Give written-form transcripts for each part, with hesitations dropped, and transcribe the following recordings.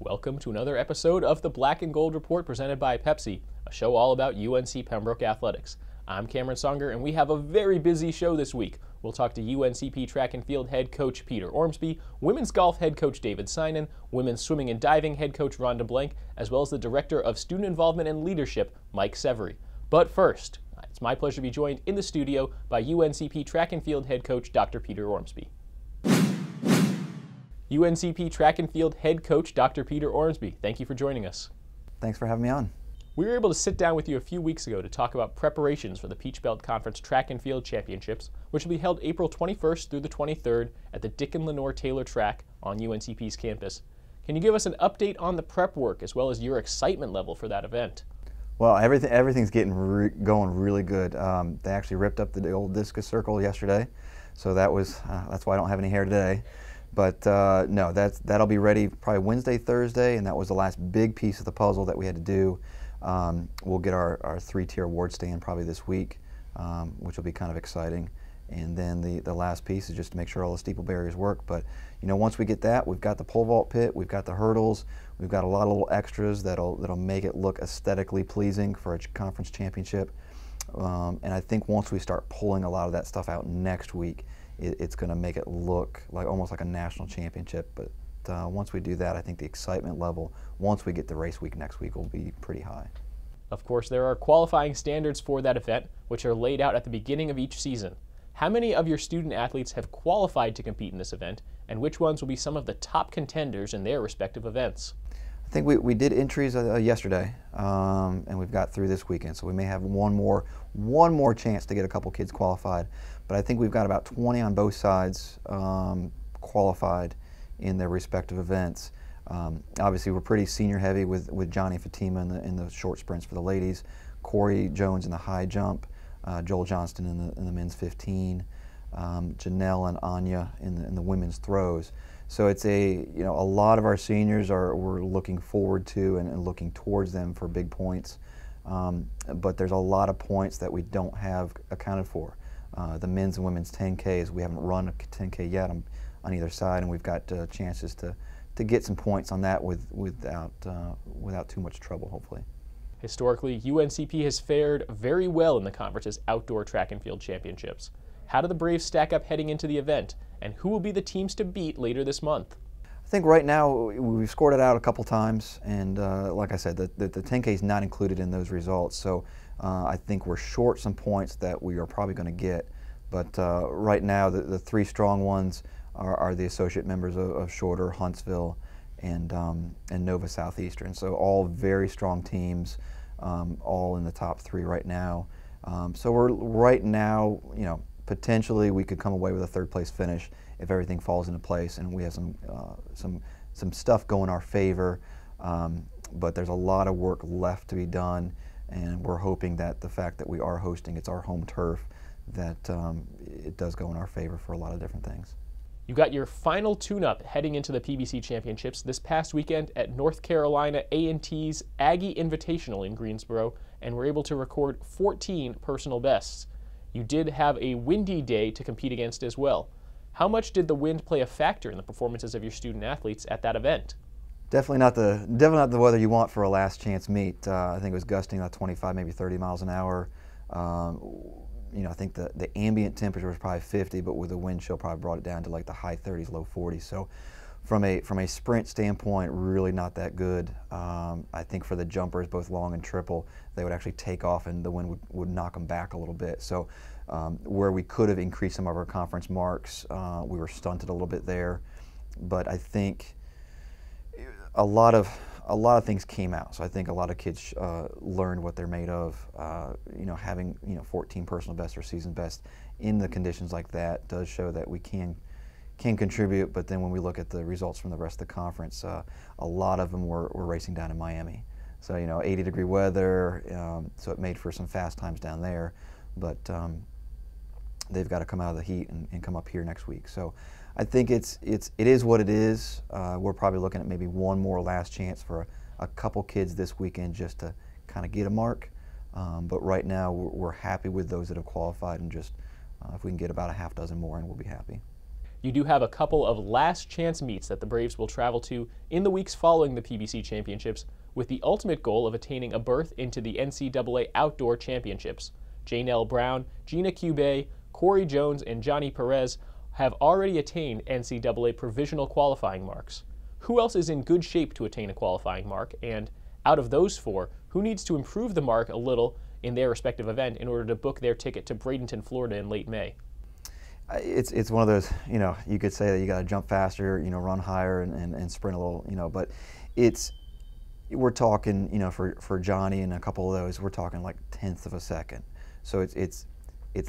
Welcome to another episode of the Black and Gold Report presented by Pepsi, a show all about UNC Pembroke athletics. I'm Cameron Songer, and we have a very busy show this week. We'll talk to UNCP track and field head coach Peter Ormsby, women's golf head coach David Synan, women's swimming and diving head coach Rhonda Blank, as well as the director of student involvement and leadership, Mike Severy. But first, it's my pleasure to be joined in the studio by UNCP track and field head coach Dr. Peter Ormsby. UNCP track and field head coach Dr. Peter Ormsby, thank you for joining us. Thanks for having me on. We were able to sit down with you a few weeks ago to talk about preparations for the Peach Belt Conference Track and Field Championships, which will be held April 21st through the 23rd at the Dick and Lenore Taylor track on UNCP's campus. Can you give us an update on the prep work as well as your excitement level for that event? Well, everything's getting going really good. They actually ripped up the old discus circle yesterday, so that's why I don't have any hair today. But no, that'll be ready probably Wednesday, Thursday, and that was the last big piece of the puzzle that we had to do. We'll get our three-tier award stand probably this week, which will be kind of exciting. And then the last piece is just to make sure all the steeple barriers work. But you know, once we get that, we've got the pole vault pit, we've got the hurdles, we've got a lot of little extras that'll make it look aesthetically pleasing for a conference championship. And I think once we start pulling a lot of that stuff out next week, it's going to make it look like almost like a national championship. But once we do that, I think the excitement level, once we get to race week next week, will be pretty high. Of course, there are qualifying standards for that event, which are laid out at the beginning of each season. How many of your student athletes have qualified to compete in this event, and which ones will be some of the top contenders in their respective events? I think we did entries yesterday, and we've got through this weekend, so we may have one more chance to get a couple kids qualified. But I think we've got about 20 on both sides qualified in their respective events. Obviously, we're pretty senior heavy with Johnny Fatima in the short sprints for the ladies, Corey Jones in the high jump, Joel Johnston in the men's 15, Janelle and Anya in the women's throws. So it's a lot of our seniors we're looking forward to and looking towards them for big points. But there's a lot of points that we don't have accounted for. The men's and women's 10Ks, we haven't run a 10K yet on either side, and we've got chances to get some points on that without too much trouble, hopefully. Historically, UNCP has fared very well in the conference's outdoor track and field championships. How do the Braves stack up heading into the event, and who will be the teams to beat later this month? I think right now we've scored it out a couple times, and like I said, the 10K is not included in those results, so I think we're short some points that we are probably going to get. But right now, the three strong ones are the associate members of Shorter, Huntsville, and Nova Southeastern. So all very strong teams, all in the top three right now. So we're right now, potentially we could come away with a third place finish if everything falls into place and we have some stuff go in our favor. But there's a lot of work left to be done, and we're hoping that the fact that we are hosting, it's our home turf, that it does go in our favor for a lot of different things. You got your final tune-up heading into the PBC Championships this past weekend at North Carolina A&T's Aggie Invitational in Greensboro, and were able to record 14 personal bests. You did have a windy day to compete against as well. How much did the wind play a factor in the performances of your student athletes at that event? Definitely not the weather you want for a last chance meet. I think it was gusting about 25, maybe 30 miles an hour. I think the ambient temperature was probably 50, but with the wind chill probably brought it down to like the high 30s, low 40s. So from a sprint standpoint, really not that good. I think for the jumpers, both long and triple, they would actually take off and the wind would knock them back a little bit. So where we could have increased some of our conference marks, we were stunted a little bit there. But I think a lot of things came out. So I think a lot of kids learned what they're made of. Having 14 personal bests or season best in the conditions like that does show that we can contribute. But then when we look at the results from the rest of the conference, a lot of them were racing down in Miami. So 80-degree weather, so it made for some fast times down there. But they've got to come out of the heat and come up here next week. So I think it is what it is. We're probably looking at maybe one more last chance for a couple kids this weekend just to kind of get a mark. But right now we're happy with those that have qualified, and just if we can get about a half dozen more in, we'll be happy. You do have a couple of last chance meets that the Braves will travel to in the weeks following the PBC Championships, with the ultimate goal of attaining a berth into the NCAA Outdoor Championships. Janelle Brown, Gina Cube, Corey Jones, and Johnny Perez have already attained NCAA provisional qualifying marks. Who else is in good shape to attain a qualifying mark? And out of those four, who needs to improve the mark a little in their respective event in order to book their ticket to Bradenton, Florida in late May? It's one of those, you could say that you got to jump faster, run higher and sprint a little, but we're talking, for Johnny and a couple of those, we're talking like tenths of a second. So it's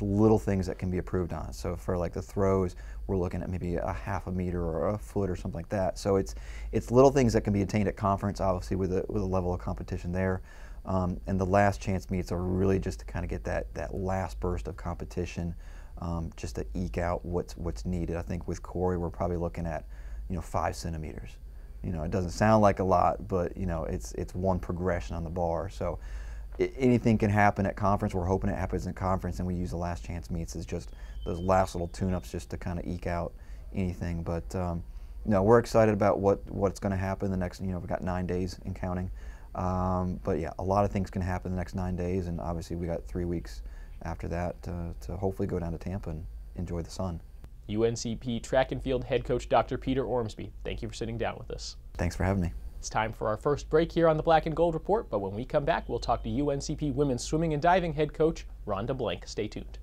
little things that can be improved on. So for like the throws, we're looking at maybe a half a meter or a foot or something like that. So it's little things that can be attained at conference, obviously with a level of competition there. And the last chance meets are really just to kind of get that last burst of competition, just to eke out what's needed. I think with Corey, we're probably looking at 5 centimeters. It doesn't sound like a lot, but it's one progression on the bar. So anything can happen at conference. We're hoping it happens in conference, and we use the last chance meets as just those last little tune-ups just to kind of eke out anything. But we're excited about what's going to happen the next. We've got 9 days and counting. But yeah, a lot of things can happen the next 9 days, and obviously we got 3 weeks after that to hopefully go down to Tampa and enjoy the sun. UNCP track and field head coach Dr. Peter Ormsby, thank you for sitting down with us. Thanks for having me. It's time for our first break here on the Black and Gold Report, but when we come back, we'll talk to UNCP women's swimming and diving head coach Rhonda Blank. Stay tuned.